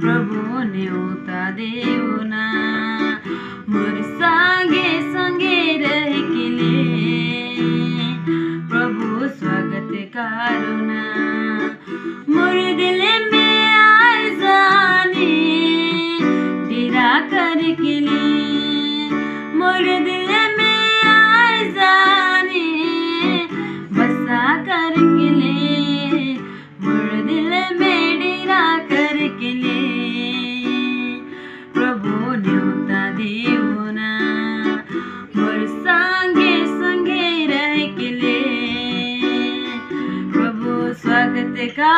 प्रभु न्योता देऊ ना मोर संगे संगे रह के लिए प्रभु स्वागत करो ना मोर दिल में आए जाने डेरा कर के लिए मोर दिल में आए जाने बसा कर के लिए मोर दिल में डेरा कर के लिए प्रभु न्योता देऊ ना मोर संगे संगे रह के लिए प्रभु स्वागत का